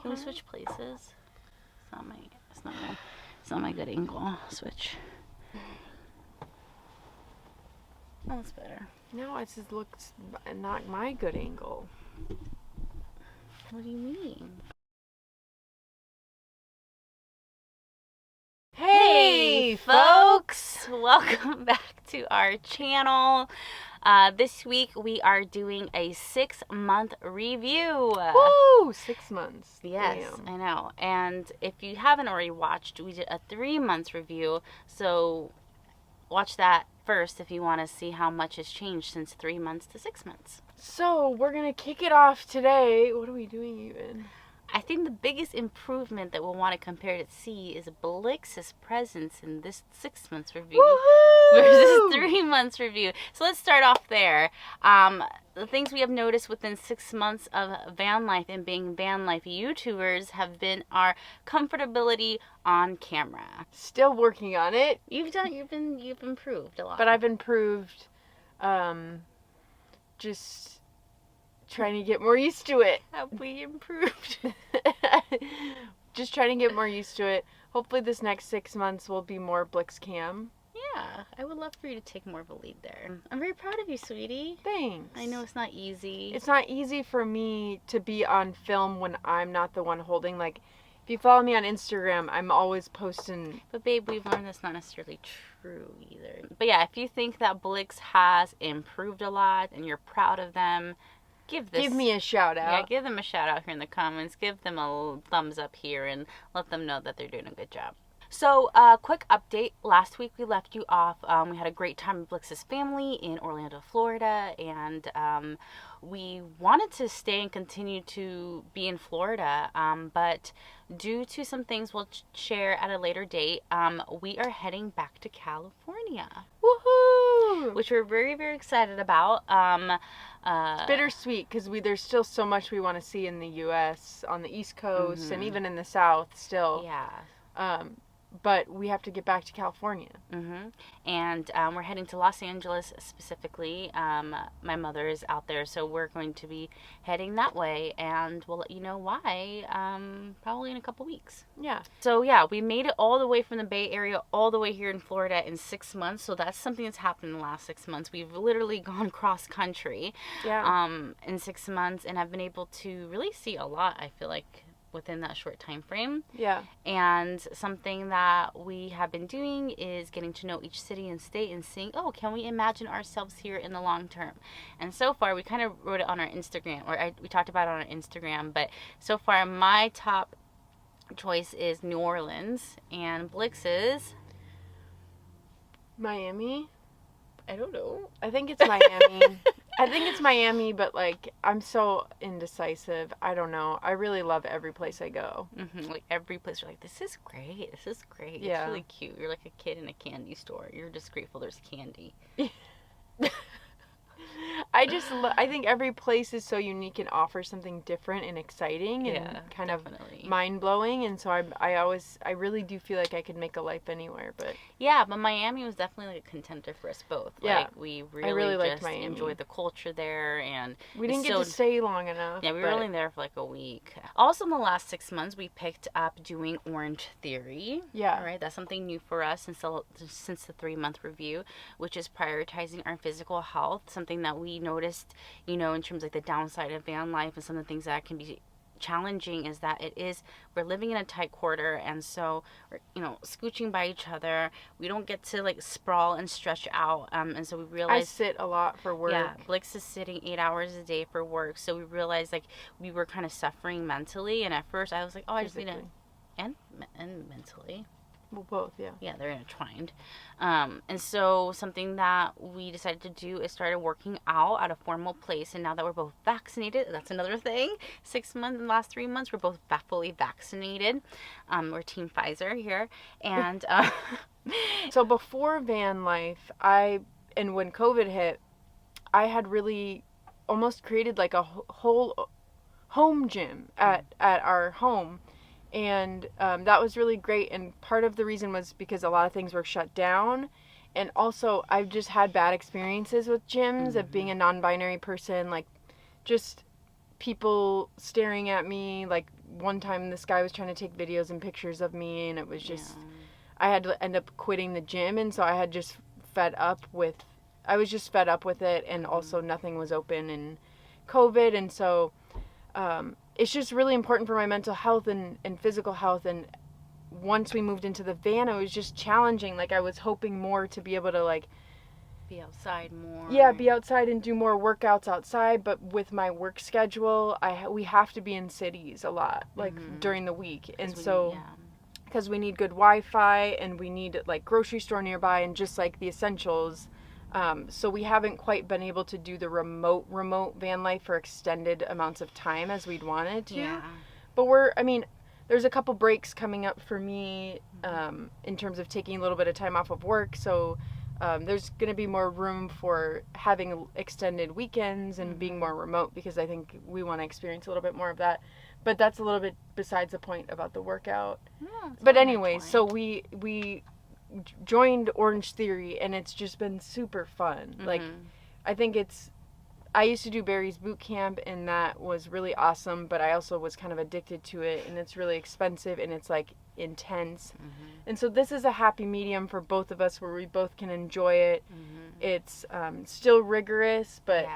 Can we switch places? It's not my good angle. Switch. Oh, that's better. No, it just looks not my good angle. What do you mean? Hey, folks! Welcome back to our channel. This week we are doing a 6-month review. Woo! 6 months. Yes, Damn. I know. And if you haven't already watched, we did a 3-month review. So watch that first if you want to see how much has changed since 3 months to 6 months. So we're gonna kick it off today. What are we doing even? I think the biggest improvement that we'll want to compare to see is Blix's presence in this 6 months review versus 3 months review. So let's start off there. The things we have noticed within 6 months of van life and being van life YouTubers have been our comfortability on camera. Still working on it. You've improved a lot. But I've improved, just trying to get more used to it. Have we improved? Just trying to get more used to it. Hopefully this next 6 months will be more Blix Cam. Yeah, I would love for you to take more of a lead there. I'm very proud of you, sweetie. Thanks. I know it's not easy. It's not easy for me to be on film when I'm not the one holding. Like, if you follow me on Instagram, I'm always posting. But babe, we've learned that's not necessarily true either. But yeah, if you think that Blix has improved a lot and you're proud of them, give me a shout out. Yeah, give them a shout out here in the comments. Give them a thumbs up here and let them know that they're doing a good job. So, quick update. Last week we left you off. We had a great time with Blix's family in Orlando, Florida, and we wanted to stay and continue to be in Florida, but due to some things we'll share at a later date, we are heading back to California. Woohoo! Which we're very, very excited about. It's bittersweet because there's still so much we want to see in the U.S. on the East Coast and even in the South still. Yeah. But we have to get back to California. And we're heading to Los Angeles specifically. My mother is out there, so we're going to be heading that way, and we'll let you know why probably in a couple weeks. Yeah. So yeah, we made it all the way from the Bay Area all the way here in Florida in 6 months. So that's something that's happened in the last 6 months. We've literally gone cross country in 6 months, and I've been able to really see a lot, I feel like, within that short time frame. Yeah. And something that we have been doing is getting to know each city and state and seeing, can we imagine ourselves here in the long term? And so far, we kind of wrote it on our Instagram, we talked about it on our Instagram, but so far my top choice is New Orleans, and Blix's Miami. I don't know. I think it's Miami. I think it's Miami, but like I'm so indecisive. I don't know. I really love every place I go. Like every place, you're like, this is great. This is great. Yeah. It's really cute. You're like a kid in a candy store. You're just grateful there's candy. I think every place is so unique and offers something different and exciting and kind definitely. of mind-blowing, and so I really do feel like I could make a life anywhere. But yeah, but Miami was definitely like a contender for us both. Yeah. Like we I really liked just Miami. enjoyed the culture there, and we didn't get to stay long enough. Yeah, we were only there for like a week. Also in the last 6 months we picked up doing Orange Theory. Yeah. All right, that's something new for us since the 3-month review, which is prioritizing our physical health, something that we noticed, in terms of like the downside of van life and some of the things that can be challenging is that we're living in a tight quarter, and so we're scooching by each other. We don't get to like sprawl and stretch out, and so we realized I sit a lot for work. Yeah, Blix is sitting 8 hours a day for work, so we realized like we were kind of suffering mentally, and at first I was like, I just need to and mentally. Well, both, yeah. Yeah, they're intertwined. And so something that we decided to do is started working out at a formal place. And now that we're both vaccinated, that's another thing. 6 months, in the last 3 months, we're both fully vaccinated. We're Team Pfizer here. And so before van life, and when COVID hit, I had really almost created like a whole home gym at our home. And that was really great. And part of the reason was because a lot of things were shut down. And also, I've just had bad experiences with gyms of being a non-binary person. Like, just people staring at me, like, one time this guy was trying to take videos and pictures of me, and it was just, Yeah. I had to end up quitting the gym, and so I was just fed up with it, and also nothing was open in COVID, and so it's just really important for my mental health and physical health. And once we moved into the van, it was just challenging. Like, I was hoping more to be able to, like, Be outside more. yeah, be outside and do more workouts outside, but with my work schedule, we have to be in cities a lot, like, during the week. And so, because we need good Wi-Fi, and we need, like, grocery store nearby, and just, like, the essentials. So we haven't quite been able to do the remote van life for extended amounts of time as we'd wanted to. Yeah. But there's a couple breaks coming up for me in terms of taking a little bit of time off of work. So there's going to be more room for having extended weekends and being more remote, because I think we want to experience a little bit more of that. But that's a little bit besides the point about the workout. Yeah, but anyway, so we joined Orange Theory, and it's just been super fun. Like, I think I used to do Barry's boot camp, and that was really awesome, but I also was kind of addicted to it, and it's really expensive, and it's, like, intense. And so this is a happy medium for both of us, where we both can enjoy it. It's still rigorous, but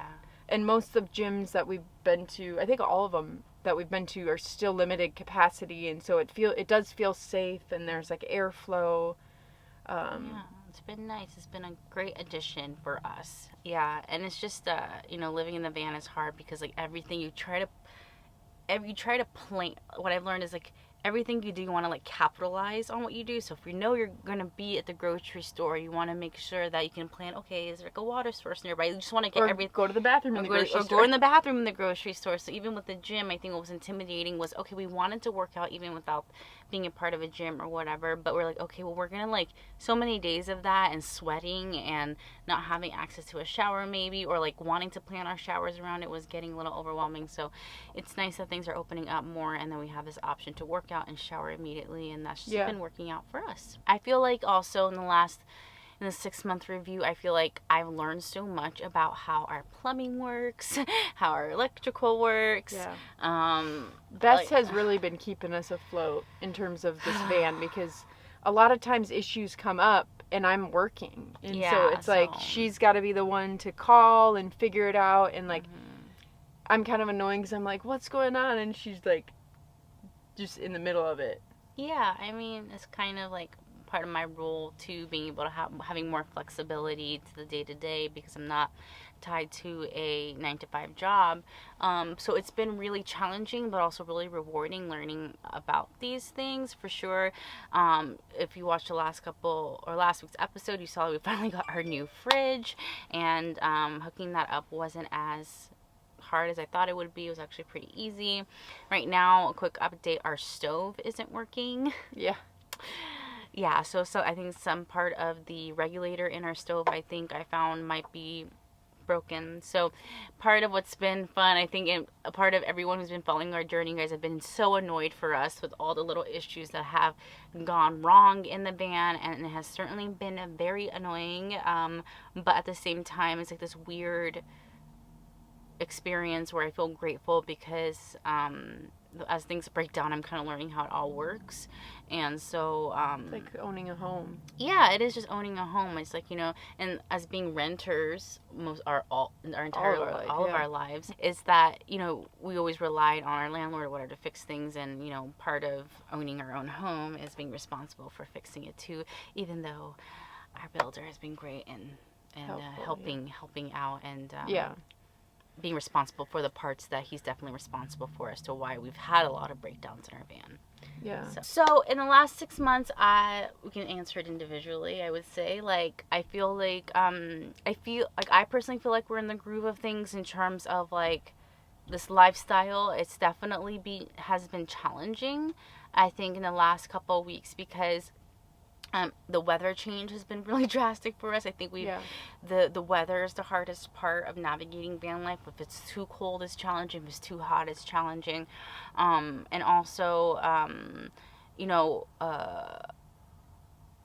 and most of the gyms that we've been to, I think all of them that we've been to, are still limited capacity, and so it does feel safe, and there's, like, airflow. Yeah, it's been nice. It's been a great addition for us. Yeah, and it's just living in the van is hard, because, like, everything you try to plan. What I've learned is, like, everything you do, you want to, like, capitalize on what you do. So if you know you're going to be at the grocery store, you want to make sure that you can plan, okay, is there, like, a water source nearby? You just want to get everything. Go to the bathroom in the grocery store. Or go in the bathroom in the grocery store. So even with the gym, I think what was intimidating was, okay, we wanted to work out even without being a part of a gym or whatever, but we're like, okay, well, we're going to, like, so many days of that and sweating and not having access to a shower maybe, or, like, wanting to plan our showers around it was getting a little overwhelming. So it's nice that things are opening up more, and then we have this option to work out and shower immediately, and that's just been working out for us. I feel like also in the 6-month review, I feel like I've learned so much about how our plumbing works, how our electrical works. Bess has really been keeping us afloat in terms of this van, because a lot of times issues come up and I'm working. And so it's like, she's got to be the one to call and figure it out. And, like, I'm kind of annoying because I'm like, what's going on? And she's, like, just in the middle of it. Yeah, I mean, it's kind of like part of my role too, being able to having more flexibility to the day-to-day, because I'm not tied to a 9-to-5 job. So it's been really challenging, but also really rewarding learning about these things, for sure. If you watched last week's episode, you saw we finally got our new fridge, and hooking that up wasn't as hard as I thought it would be. It was actually pretty easy. Right now, a quick update, our stove isn't working. Yeah, so I think some part of the regulator in our stove, I found might be broken. So part of what's been fun, I think, and a part of everyone who's been following our journey, you guys have been so annoyed for us with all the little issues that have gone wrong in the van, and it has certainly been very annoying. But at the same time, it's like this weird experience where I feel grateful, because as things break down, I'm kind of learning how it all works. And so it's like owning a home. Yeah, it is just owning a home. It's like, and as being renters, all of our lives, is that, we always relied on our landlord or whatever to fix things, and part of owning our own home is being responsible for fixing it too, even though our builder has been great and helping out, and being responsible for the parts that he's definitely responsible for, as to why we've had a lot of breakdowns in our van. So in the last 6 months, we can answer it individually. I would say, like, I personally feel like we're in the groove of things in terms of, like, this lifestyle. It's definitely has been challenging, I think, in the last couple of weeks, because the weather change has been really drastic for us. I think the weather is the hardest part of navigating van life. If it's too cold, it's challenging. If it's too hot, it's challenging. And also,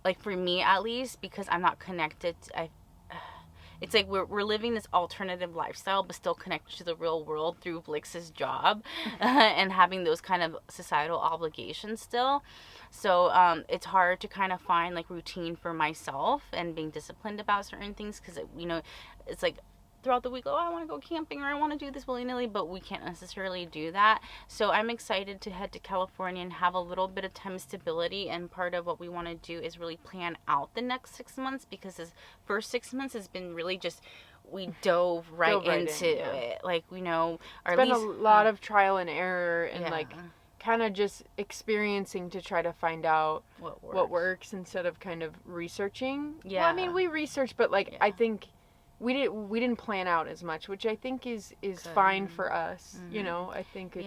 like, for me at least, because I'm not connected, it's like we're living this alternative lifestyle, but still connected to the real world through Blix's job and having those kind of societal obligations still. So it's hard to kind of find like routine for myself and being disciplined about certain things because, you know, it's like throughout the week, oh, I want to go camping or I want to do this willy-nilly, but we can't necessarily do that. So I'm excited to head to California and have a little bit of time stability, and part of what we want to do is really plan out the next 6 months, because this first 6 months has been really just, we dove right into it. Like, we know, or it's at been least a lot of trial and error and like kind of just experiencing to try to find out what works instead of kind of researching. Yeah. Well, I mean, we researched, but like I think we didn't plan out as much, which I think is fine for us. You know, I think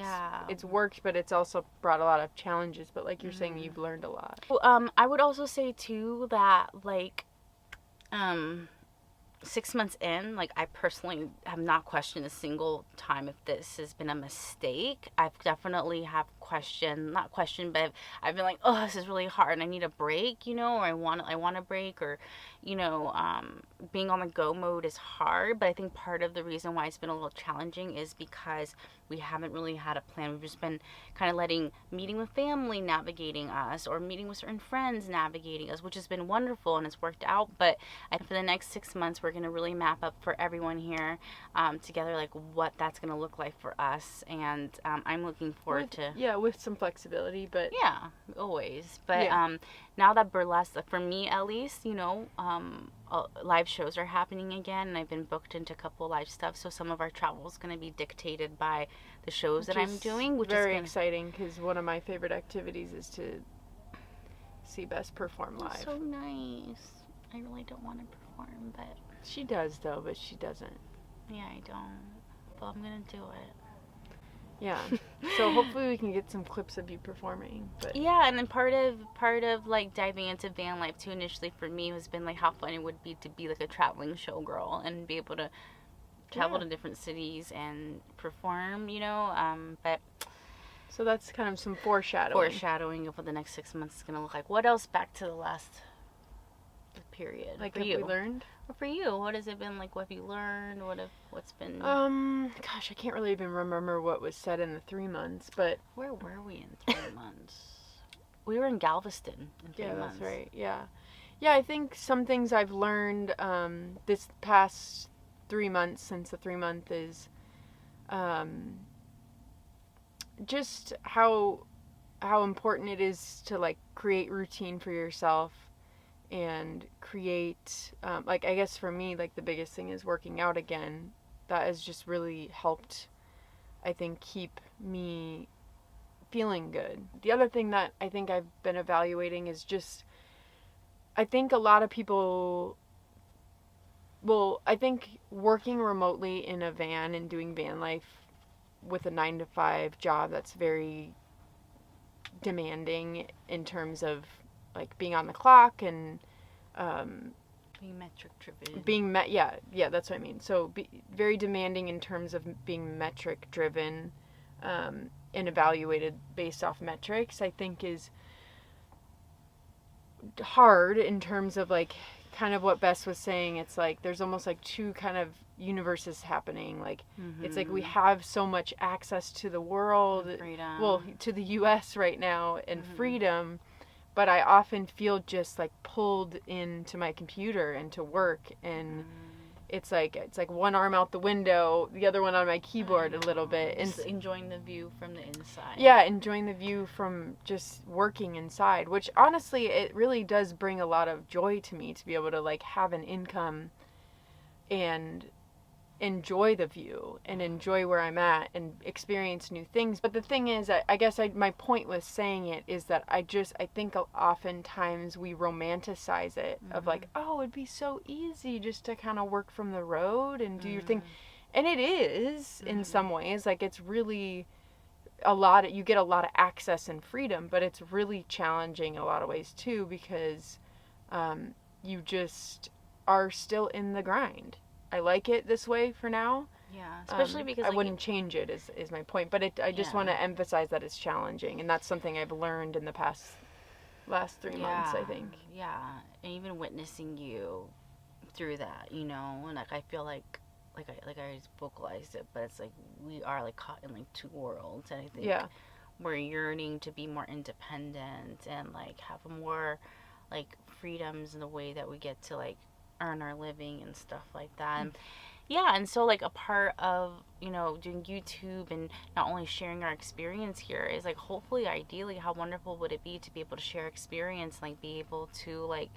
it's worked, but it's also brought a lot of challenges. But like you're saying, you've learned a lot. Well, I would also say too that like 6 months in, like I personally have not questioned a single time if this has been a mistake. I've definitely have not questioned, but I've been like, oh, this is really hard and I need a break, you know, or I want a break, or, you know, being on the go mode is hard. But I think part of the reason why it's been a little challenging is because we haven't really had a plan. We've just been kind of letting meeting with family navigating us, or meeting with certain friends navigating us, which has been wonderful and it's worked out. But I think for the next 6 months, we're going to really map up for everyone here together, like what that's going to look like for us. And I'm looking forward to... Yeah, with some flexibility, but... Yeah, always. But now that burlesque, for me at least, you know, live shows are happening again, and I've been booked into a couple live stuff, so some of our travel is going to be dictated by the shows that I'm doing, which is very exciting, because one of my favorite activities is to see Bess perform live. That's so nice. I really don't want to perform, but... She does, though, but she doesn't. Yeah, I don't. But I'm going to do it. Yeah. So hopefully we can get some clips of you performing. But yeah, and then part of like diving into van life too initially for me has been like how fun it would be to be like a traveling showgirl and be able to travel to different cities and perform, you know. But so that's kind of some foreshadowing. Foreshadowing of what the next 6 months is gonna look like. What else back to the last period? Like, what we learned? Or for you, what has it been like? What have you learned? What's been? Gosh, I can't really even remember what was said in the 3 months. But where were we in 3 months? We were in Galveston in 3 months. That's right. Yeah, I think some things I've learned this past 3 months, since the 3 month is, just how important it is to like create routine for yourself. And create, like, I guess for me, like, the biggest thing is working out again. That has just really helped, I think, keep me feeling good. The other thing that I think I've been evaluating is just, I think a lot of people, well, I think working remotely in a van and doing van life with a 9-to-5 job that's very demanding in terms of like being on the clock and being metric driven. Yeah, that's what I mean. So very demanding in terms of being metric driven and evaluated based off metrics, I think is hard in terms of like kind of what Bess was saying. It's like there's almost like two kind of universes happening. Like it's like we have so much access to the world, well, to the US right now, and freedom. But I often feel just like pulled into my computer and to work, and it's like one arm out the window, the other one on my keyboard a little bit, and just enjoying the view from the inside. Yeah, enjoying the view from just working inside, which honestly it really does bring a lot of joy to me to be able to like have an income and enjoy the view and enjoy where I'm at and experience new things. But the thing is, I guess my point with saying it is that I think oftentimes we romanticize it of like, oh, it'd be so easy just to kind of work from the road and do your thing. And it is in some ways, like it's really you get a lot of access and freedom, but it's really challenging in a lot of ways too, because you just are still in the grind. I like it this way for now. Yeah, especially because I wouldn't change it is my point. But I just want to emphasize that it's challenging, and that's something I've learned in the last 3 months, I think. Yeah, and even witnessing you through that, you know, and like I feel like I vocalized it, but it's like we are like caught in like two worlds, and I think we're yearning to be more independent and like have more like freedoms in the way that we get to like earn our living and stuff like that. And yeah, and so like a part of, you know, doing YouTube and not only sharing our experience here is like hopefully ideally how wonderful would it be to be able to share experience, like be able to like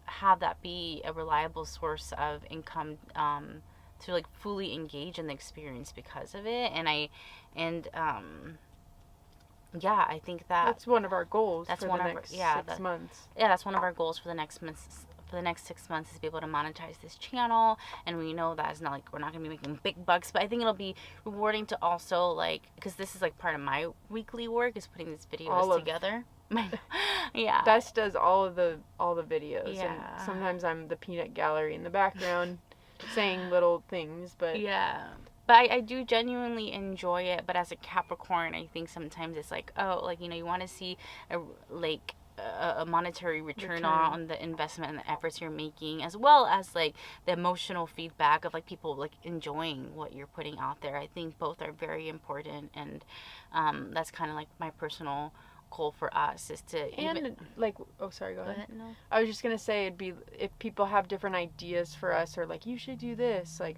have that be a reliable source of income, to like fully engage in the experience because of it. And yeah, I think that's one of our goals. That's for one the of next our, 6 months. Yeah, that's one of our goals for the next months. For the next 6 months is to be able to monetize this channel, and we know that it's not like we're not gonna be making big bucks, but I think it'll be rewarding to also like, because this is like part of my weekly work is putting these videos together. Yeah, Bess does all the videos. Yeah, and sometimes I'm the peanut gallery in the background saying little things, but yeah. But I do genuinely enjoy it. But as a Capricorn, I think sometimes it's like, oh, like, you know, you want to see a monetary return on the investment and the efforts you're making, as well as like the emotional feedback of like people like enjoying what you're putting out there. I think both are very important, and that's kind of like my personal goal for us is to like, oh sorry, go ahead. No. I was just gonna say, it'd be if people have different ideas for us, or like you should do this, like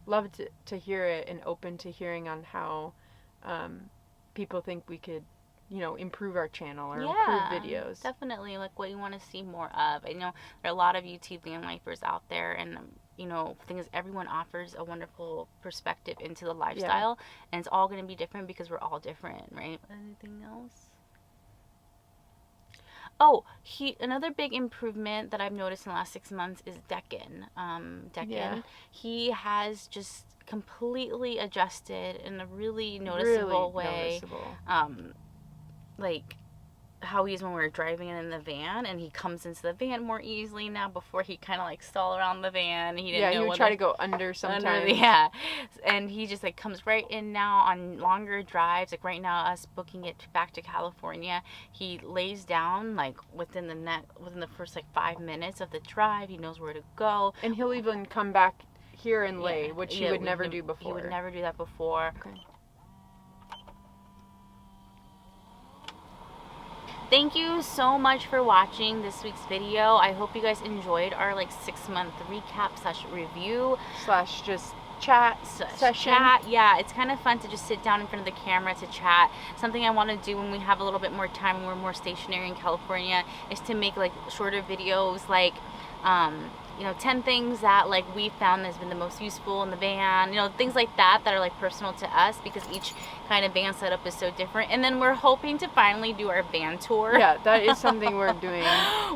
love to hear it, and open to hearing on how people think we could, you know, improve our channel or improve videos. Definitely, like what you want to see more of. I know there are a lot of YouTube van lifers out there, and you know, the thing is, everyone offers a wonderful perspective into the lifestyle, and it's all going to be different because we're all different, right? Anything else? Oh, another big improvement that I've noticed in the last 6 months is Deccan. He has just completely adjusted in a really noticeable way. Like how he is when we're driving in the van, and he comes into the van more easily now. Before he kind of like stall around the van. He didn't know he would try to go under sometimes. And he just like comes right in now on longer drives. Like right now, us booking it back to California, he lays down like within the first like 5 minutes of the drive. He knows where to go, and he'll even come back here and lay, which he would never do before. He would never do that before. Okay. Thank you so much for watching this week's video. I hope you guys enjoyed our like 6-month recap / review / just chat session. Yeah, it's kind of fun to just sit down in front of the camera to chat. Something I want to do when we have a little bit more time and we're more stationary in California is to make like shorter videos, like you know, 10 things that like we found has been the most useful in the van, you know, things like that are like personal to us, because each kind of van setup is so different. And then we're hoping to finally do our van tour. Yeah, that is something we're doing.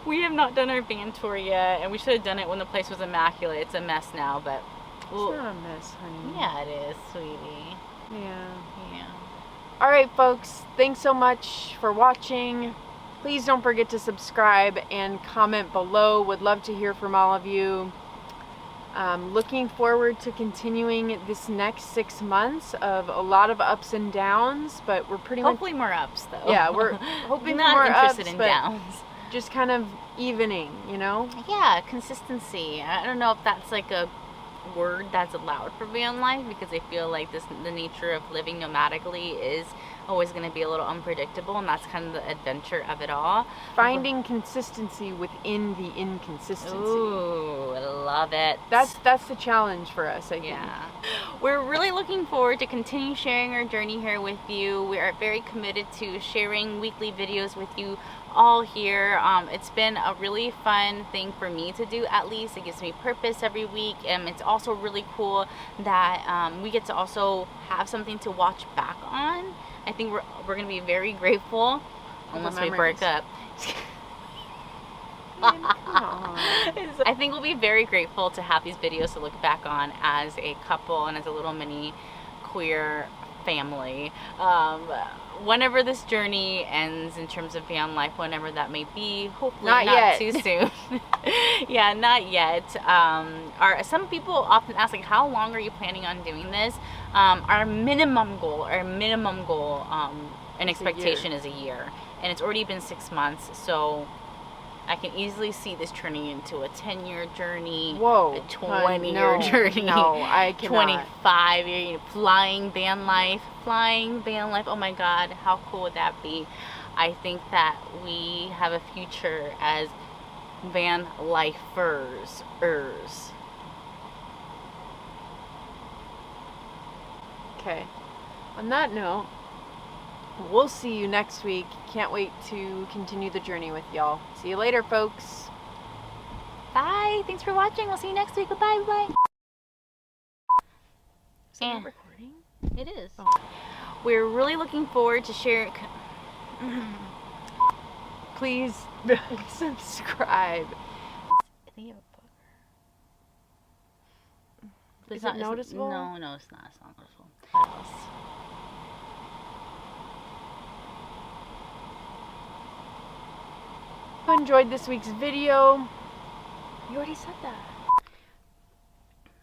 We have not done our van tour yet, and we should have done it when the place was immaculate. It's a mess now, but it's not a mess, honey. Yeah, it is, sweetie. Yeah. All right, folks, thanks so much for watching. Please don't forget to subscribe and comment below. Would love to hear from all of you. Looking forward to continuing this next 6 months of a lot of ups and downs, but we're hopefully more ups though. Yeah, we're hoping not more interested ups, in but downs. Just kind of evening, you know? Yeah, consistency. I don't know if that's like a word that's allowed for van life, because I feel like the nature of living nomadically is always going to be a little unpredictable, and that's kind of the adventure of it all. Finding consistency within the inconsistency. Ooh, I love it. That's the challenge for us, I think. Yeah. We're really looking forward to continue sharing our journey here with you. We are very committed to sharing weekly videos with you all here. It's been a really fun thing for me to do, at least. It gives me purpose every week, and it's also really cool that we get to also have something to watch back on. I think we're going to be very grateful unless we break up. I think we'll be very grateful to have these videos to look back on as a couple and as a little mini queer family. Whenever this journey ends in terms of van life, whenever that may be, hopefully not too soon. Yeah, not yet. Some people often ask, like, how long are you planning on doing this? Our minimum goal, and expectation is a year, and it's already been 6 months. So I can easily see this turning into a 10-year journey. Whoa. A 20-year journey. No, I cannot. 25-year flying van life. Oh my God, how cool would that be? I think that we have a future as van lifers. Okay. On that note, we'll see you next week. Can't wait to continue the journey with y'all. See you later, folks. Bye. Thanks for watching. We'll see you next week. Bye. Bye. Is it recording? It is. Oh. We're really looking forward to sharing. Please subscribe. I think you have a book. Is it noticeable? No, it's not. It's not noticeable. What else? If you enjoyed this week's video, you already said that.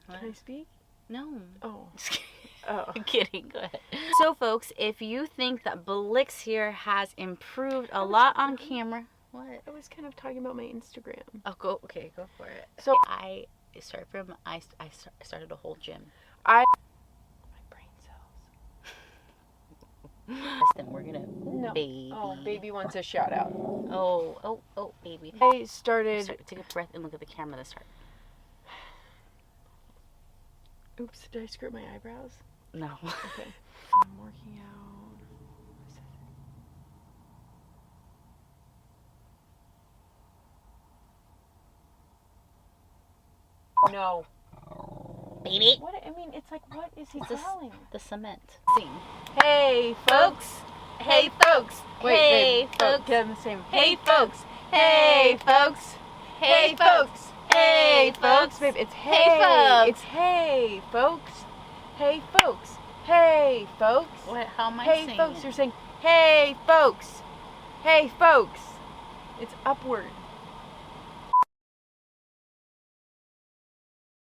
What? Can I speak? No. Oh. Oh. I'm kidding. Go ahead. So, folks, if you think that Blix here has improved a lot on camera, what? I was kind of talking about my Instagram. Oh, go for it. So I started a whole gym. my brain cells. Then we're gonna baby. Oh, baby wants a shout out. Oh, baby. I started. Take a breath and look at the camera this start. Oops, did I screw up my eyebrows? No. Okay. I'm working out. No. Baby. What? I mean, it's like, what is he calling? The cement. Sing. Hey, folks. Hey, folks. Wait, hey, folks. folks. Get in the same. Hey, folks. Hey, folks. Hey, folks. Hey, folks. Babe, it's Hey, hey. folks. It's hey, folks. Hey, folks. Hey, folks. What? How am I Hey, saying folks. it? You're saying, hey, folks. Hey, folks. It's upward.